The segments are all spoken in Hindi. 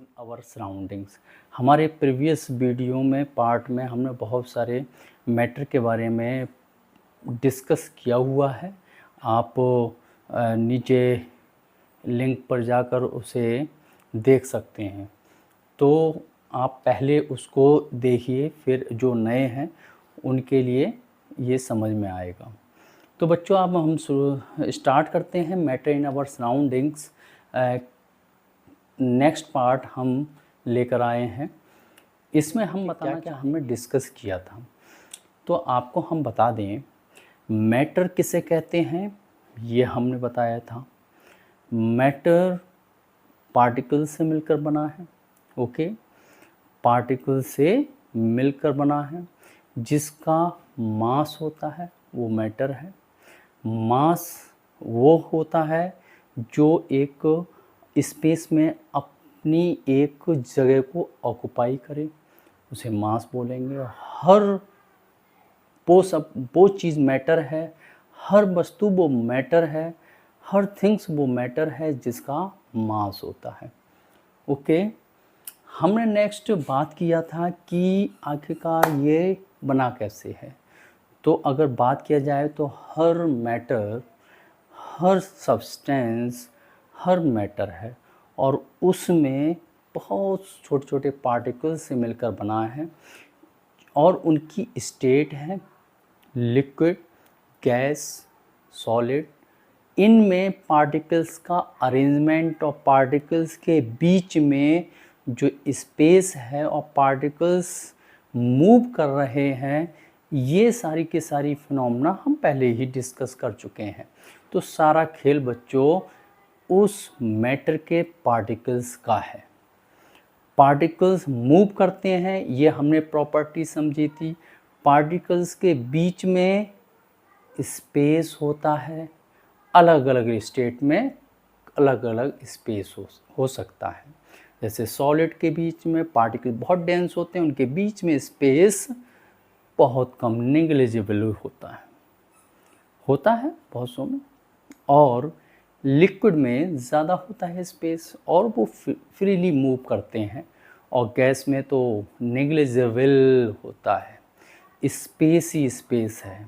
In our surroundings. हमारे प्रीवियस वीडियो में पार्ट में हमने बहुत सारे मैटर के बारे में डिस्कस किया हुआ है। आप नीचे लिंक पर जाकर उसे देख सकते हैं। तो आप पहले उसको देखिए, फिर जो नए हैं उनके लिए ये समझ में आएगा। तो बच्चों अब हम स्टार्ट करते हैं matter in our surroundings. Next part हम लेकर आए हैं। इसमें हम बताना क्या हमने डिस्कस किया था। तो आपको हम बता दें मैटर किसे कहते हैं, ये हमने बताया था। मैटर पार्टिकल से मिलकर बना है। ओके, पार्टिकल से मिलकर बना है। जिसका मास होता है वो मैटर है। मास वो होता है जो एक स्पेस में अपनी एक जगह को ऑक्युपाई करे, उसे मास बोलेंगे। हर वो चीज़ मैटर है, हर वस्तु वो मैटर है, हर थिंग्स वो मैटर है जिसका मास होता है। ओके, हमने नेक्स्ट बात किया था कि आखिरकार ये बना कैसे है। तो अगर बात किया जाए तो हर मैटर, हर सब्सटेंस, हर मैटर है और उसमें बहुत छोटे छोटे पार्टिकल्स से मिलकर बना है और उनकी स्टेट है लिक्विड, गैस, सॉलिड। इनमें पार्टिकल्स का अरेंजमेंट और पार्टिकल्स के बीच में जो स्पेस है और पार्टिकल्स मूव कर रहे हैं, ये सारी की सारी फिनोमेना हम पहले ही डिस्कस कर चुके हैं। तो सारा खेल बच्चों उस मैटर के पार्टिकल्स का है। पार्टिकल्स मूव करते हैं, ये हमने प्रॉपर्टी समझी थी। पार्टिकल्स के बीच में स्पेस होता है, अलग अलग स्टेट में अलग अलग स्पेस हो सकता है। जैसे सॉलिड के बीच में पार्टिकल बहुत डेंस होते हैं, उनके बीच में स्पेस बहुत कम, नेग्लिजिबल होता है बहुत सौ में। और लिक्विड में ज़्यादा होता है स्पेस और वो फ्रीली मूव करते हैं। और गैस में तो नेग्लिजिबल होता है, स्पेस ही स्पेस है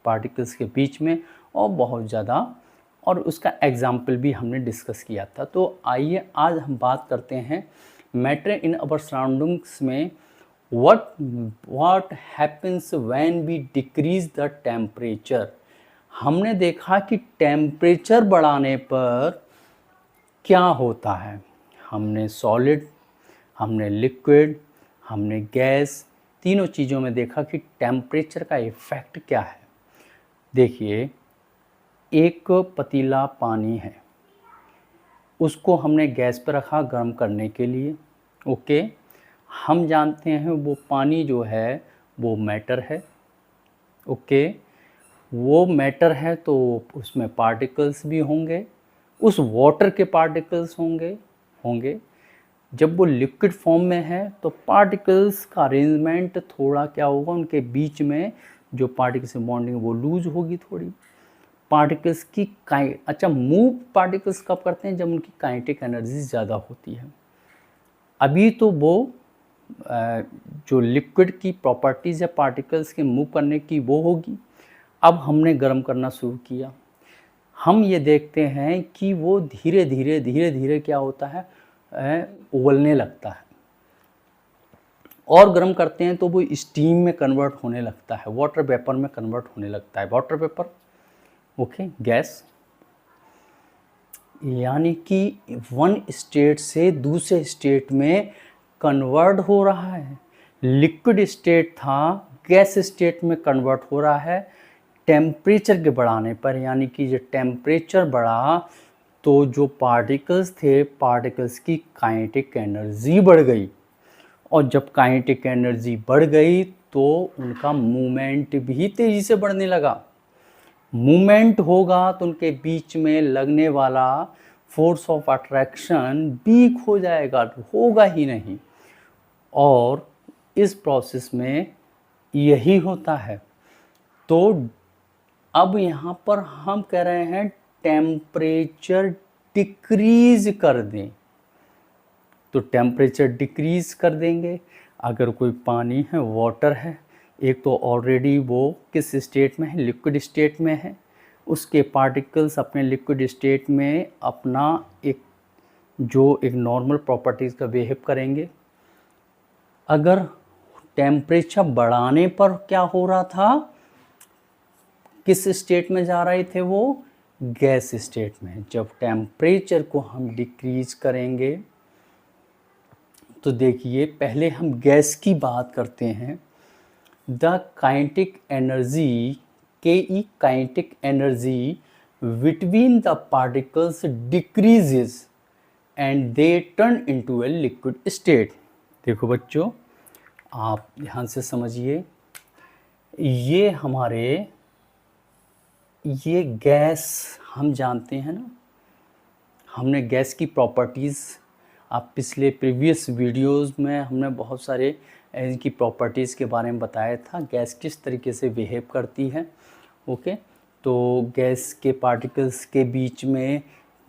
पार्टिकल्स के बीच में और बहुत ज़्यादा। और उसका एग्जाम्पल भी हमने डिस्कस किया था। तो आइए आज हम बात करते हैं मैटर इन अवर सराउंडिंग्स में what happens when we decrease the temperature। हमने देखा कि टेम्परेचर बढ़ाने पर क्या होता है। हमने सॉलिड, हमने लिक्विड, हमने गैस, तीनों चीज़ों में देखा कि टेम्परेचर का इफ़ेक्ट क्या है। देखिए, एक पतीला पानी है, उसको हमने गैस पर रखा गर्म करने के लिए। ओके, हम जानते हैं वो पानी जो है वो मैटर है। ओके, वो मैटर है तो उसमें पार्टिकल्स भी होंगे, उस वाटर के पार्टिकल्स होंगे। जब वो लिक्विड फॉर्म में है तो पार्टिकल्स का अरेंजमेंट थोड़ा क्या होगा, उनके बीच में जो पार्टिकल्स से बॉन्डिंग वो लूज होगी थोड़ी। पार्टिकल्स की मूव पार्टिकल्स कब करते हैं, जब उनकी काइनेटिक एनर्जी ज़्यादा होती है। अभी तो वो जो लिक्विड की प्रॉपर्टीज़ है पार्टिकल्स के मूव करने की वो होगी। अब हमने गर्म करना शुरू किया, हम ये देखते हैं कि वो धीरे धीरे क्या होता है, उबलने लगता है। और गर्म करते हैं तो वो स्टीम में कन्वर्ट होने लगता है, वाटर वेपर में कन्वर्ट होने लगता है। Water vapour, okay, gas. यानी कि वन स्टेट से दूसरे स्टेट में कन्वर्ट हो रहा है। लिक्विड स्टेट था, गैस स्टेट में कन्वर्ट हो रहा है टेम्परेचर के बढ़ाने पर। यानी कि जब टेम्परेचर बढ़ा तो जो पार्टिकल्स थे, पार्टिकल्स की काइनेटिक एनर्जी बढ़ गई। और जब काइनेटिक एनर्जी बढ़ गई तो उनका मूवमेंट भी तेज़ी से बढ़ने लगा। मूवमेंट होगा तो उनके बीच में लगने वाला फोर्स ऑफ अट्रैक्शन वीक हो जाएगा, होगा ही नहीं। और इस प्रोसेस में यही होता है। तो अब यहाँ पर हम कह रहे हैं टेम्परेचर डिक्रीज कर दें। तो टेम्परेचर डिक्रीज़ कर देंगे। अगर कोई पानी है, वाटर है, एक तो ऑलरेडी वो किस स्टेट में है, लिक्विड स्टेट में है, उसके पार्टिकल्स अपने लिक्विड स्टेट में अपना एक नॉर्मल प्रॉपर्टीज़ का बिहेव करेंगे। अगर टेम्परेचर बढ़ाने पर क्या हो रहा था, किस स्टेट में जा रहे थे वो, गैस स्टेट में। जब टेम्परेचर को हम डिक्रीज करेंगे तो देखिए, पहले हम गैस की बात करते हैं। द काइनेटिक एनर्जी, के kinetic energy between the particles decreases and they turn into a liquid state. देखो बच्चों, आप ध्यान से समझिए, ये गैस हम जानते हैं ना, हमने गैस की प्रॉपर्टीज़, आप पिछले प्रीवियस वीडियोस में हमने बहुत सारे इनकी प्रॉपर्टीज़ के बारे में बताया था, गैस किस तरीके से बिहेव करती है। ओके, तो गैस के पार्टिकल्स के बीच में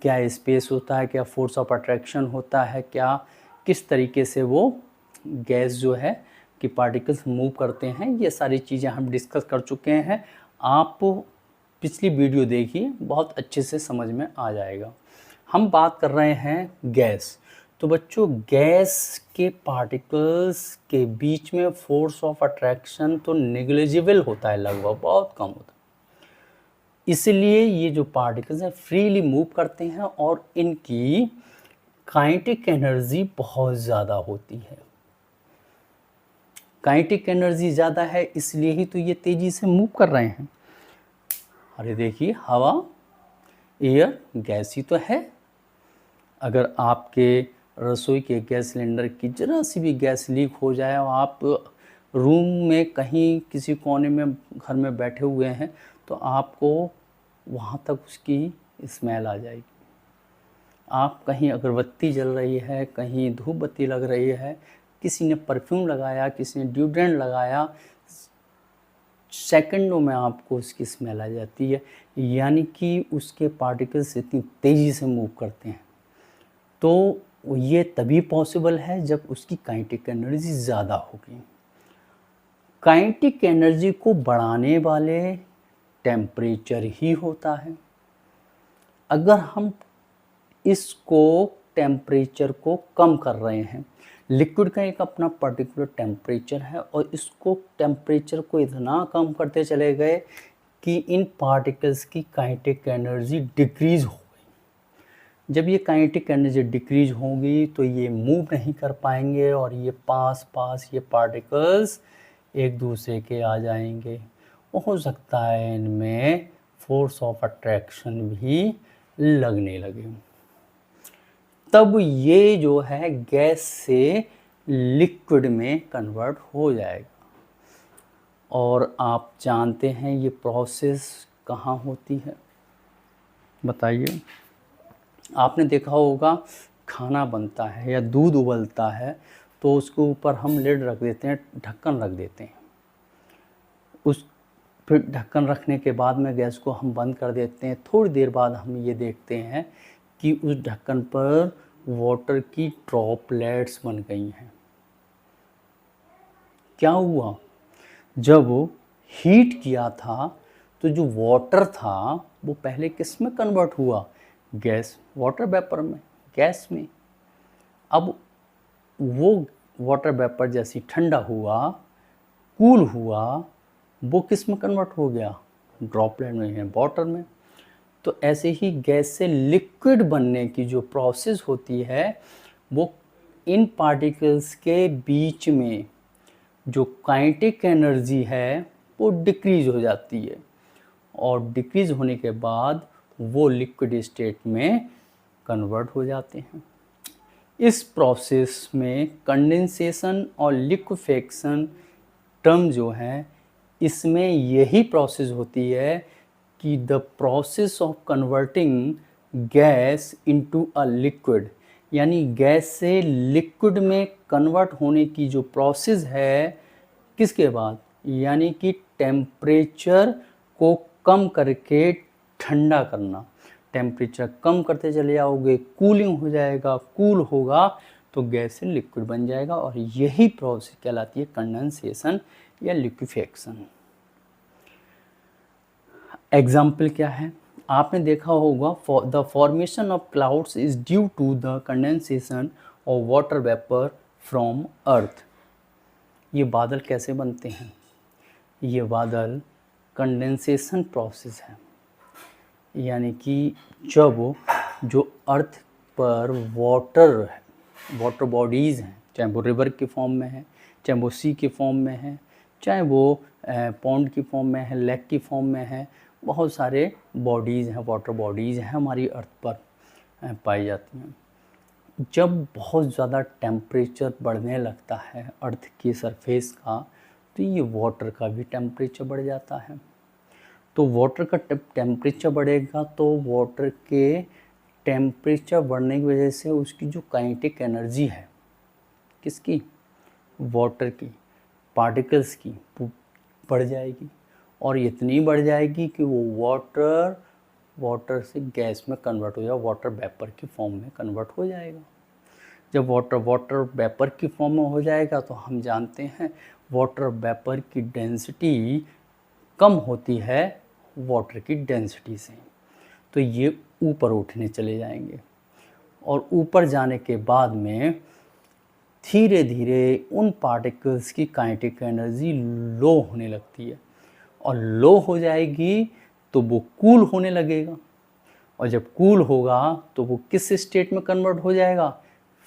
क्या स्पेस होता है, क्या फोर्स ऑफ अट्रैक्शन होता है, क्या किस तरीके से वो गैस जो है कि पार्टिकल्स मूव करते हैं, ये सारी चीज़ें हम डिस्कस कर चुके हैं। आप पिछली वीडियो देखिए, बहुत अच्छे से समझ में आ जाएगा। हम बात कर रहे हैं गैस। तो बच्चों, गैस के पार्टिकल्स के बीच में फोर्स ऑफ अट्रैक्शन तो नेग्लिजिबल होता है, लगभग बहुत कम होता है। इसलिए ये जो पार्टिकल्स हैं फ्रीली मूव करते हैं और इनकी काइनेटिक एनर्जी बहुत ज़्यादा होती है। काइनेटिक एनर्जी ज़्यादा है, इसलिए ही तो ये तेज़ी से मूव कर रहे हैं। अरे देखिए, हवा, एयर, गैस ही तो है। अगर आपके रसोई के गैस सिलेंडर की ज़रा सी भी गैस लीक हो जाए और आप रूम में कहीं किसी कोने में घर में बैठे हुए हैं, तो आपको वहाँ तक उसकी स्मेल आ जाएगी। आप कहीं अगरबत्ती जल रही है, कहीं धूप बत्ती लग रही है, किसी ने परफ्यूम लगाया, किसी ने डिओड्रेंट लगाया, सेकंडों में आपको उसकी स्मेल आ जाती है। यानी कि उसके पार्टिकल्स इतनी तेज़ी से मूव करते हैं। तो ये तभी पॉसिबल है जब उसकी काइनेटिक एनर्जी ज़्यादा होगी। काइनेटिक एनर्जी को बढ़ाने वाले टेम्परेचर ही होता है। अगर हम इसको टेम्परेचर को कम कर रहे हैं, लिक्विड का एक अपना पर्टिकुलर टेम्परेचर है और इसको टेम्परेचर को इतना कम करते चले गए कि इन पार्टिकल्स की काइनेटिक एनर्जी डिक्रीज़ हो गई। जब ये काइनेटिक एनर्जी डिक्रीज होगी तो ये मूव नहीं कर पाएंगे और ये पास ये पार्टिकल्स एक दूसरे के आ जाएंगे। हो सकता है इनमें फोर्स ऑफ अट्रैक्शन भी लगने लगे। तब ये जो है गैस से लिक्विड में कन्वर्ट हो जाएगा। और आप जानते हैं ये प्रोसेस कहाँ होती है, बताइए। आपने देखा होगा, खाना बनता है या दूध उबलता है तो उसके ऊपर हम लिड रख देते हैं, ढक्कन रख देते हैं। फिर ढक्कन रखने के बाद में गैस को हम बंद कर देते हैं। थोड़ी देर बाद हम ये देखते हैं कि उस ढक्कन पर वाटर की ड्रॉपलेट्स बन गई हैं। क्या हुआ, जब हीट किया था तो जो वाटर था वो पहले किस में कन्वर्ट हुआ, गैस, वाटर वेपर में, गैस में। अब वो वाटर वेपर जैसे ठंडा हुआ, कूल हुआ, वो किस में कन्वर्ट हो गया, ड्रॉपलेट में है, वाटर में। तो ऐसे ही गैस से लिक्विड बनने की जो प्रोसेस होती है वो इन पार्टिकल्स के बीच में जो काइनेटिक एनर्जी है वो डिक्रीज हो जाती है और डिक्रीज होने के बाद वो लिक्विड स्टेट में कन्वर्ट हो जाते हैं। इस प्रोसेस में कंडेंसेशन और लिक्विफेक्शन टर्म जो है, इसमें यही प्रोसेस होती है कि the process of converting gas into a liquid, यानी गैस से लिक्विड में कन्वर्ट होने की जो प्रोसेस है, किसके बाद, यानी कि टेम्परेचर को कम करके ठंडा करना। टेम्परेचर कम करते चले जाओगे, कूलिंग हो जाएगा, कूल होगा तो गैस से लिक्विड बन जाएगा और यही प्रोसेस कहलाती है कंडेंसेशन या लिक्विफेक्शन। एग्जाम्पल क्या है, आपने देखा होगा the formation of clouds is due to the condensation of water vapour from earth. ये बादल कैसे बनते हैं? ये बादल कंडेंसेशन प्रोसेस है, यानी कि जब जो अर्थ पर वाटर बॉडीज़ हैं, चाहे वो रिवर के फॉर्म में है, चाहे वो सी के फॉर्म में है, चाहे वो पॉन्ड की फॉर्म में है, लेक की फॉर्म में है, बहुत सारे बॉडीज़ हैं, वाटर बॉडीज़ हैं हमारी अर्थ पर पाई जाती हैं। जब बहुत ज़्यादा टेम्परेचर बढ़ने लगता है अर्थ की सरफेस का, तो ये वाटर का भी टेम्परेचर बढ़ जाता है। तो वाटर का टेम्परेचर बढ़ेगा तो वाटर के टेम्परेचर बढ़ने की वजह से उसकी जो काइनेटिक एनर्जी है, किसकी? वाटर की, पार्टिकल्स की, वो बढ़ जाएगी और इतनी बढ़ जाएगी कि वो वाटर से गैस में कन्वर्ट हो जाएगा, वाटर वेपर की फॉर्म में कन्वर्ट हो जाएगा। जब वाटर वेपर की फॉर्म में हो जाएगा तो हम जानते हैं वाटर वेपर की डेंसिटी कम होती है वाटर की डेंसिटी से, तो ये ऊपर उठने चले जाएंगे और ऊपर जाने के बाद में धीरे धीरे उन पार्टिकल्स की काइनेटिक एनर्जी लो होने लगती है और लो हो जाएगी तो वो कूल होने लगेगा और जब कूल होगा तो वो किस स्टेट में कन्वर्ट हो जाएगा?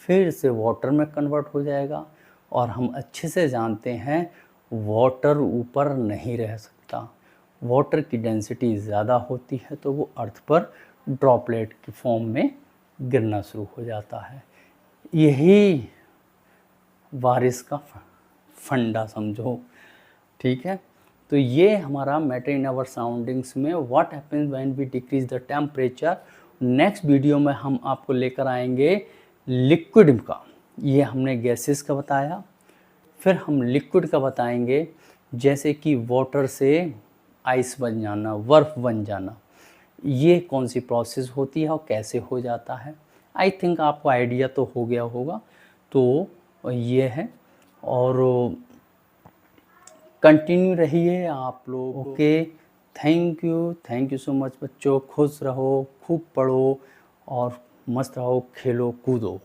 फिर से वाटर में कन्वर्ट हो जाएगा। और हम अच्छे से जानते हैं वाटर ऊपर नहीं रह सकता, वाटर की डेंसिटी ज़्यादा होती है तो वो अर्थ पर ड्रॉपलेट की फॉर्म में गिरना शुरू हो जाता है। यही बारिश का फंडा समझो, ठीक है। तो ये हमारा मैटर इन आवर सराउंडिंग्स में what happens when we decrease the temperature. Next video में हम आपको लेकर आएंगे लिक्विड का, ये हमने गैसेस का बताया, फिर हम लिक्विड का बताएंगे, जैसे कि वाटर से आइस बन जाना, बर्फ़ बन जाना, ये कौन सी प्रोसेस होती है और कैसे हो जाता है। आई थिंक आपको आइडिया तो हो गया होगा। तो ये है और कंटिन्यू रहिए आप लोग। Okay, thank you so much बच्चों। खुश रहो, खूब पढ़ो और मस्त रहो, खेलो कूदो।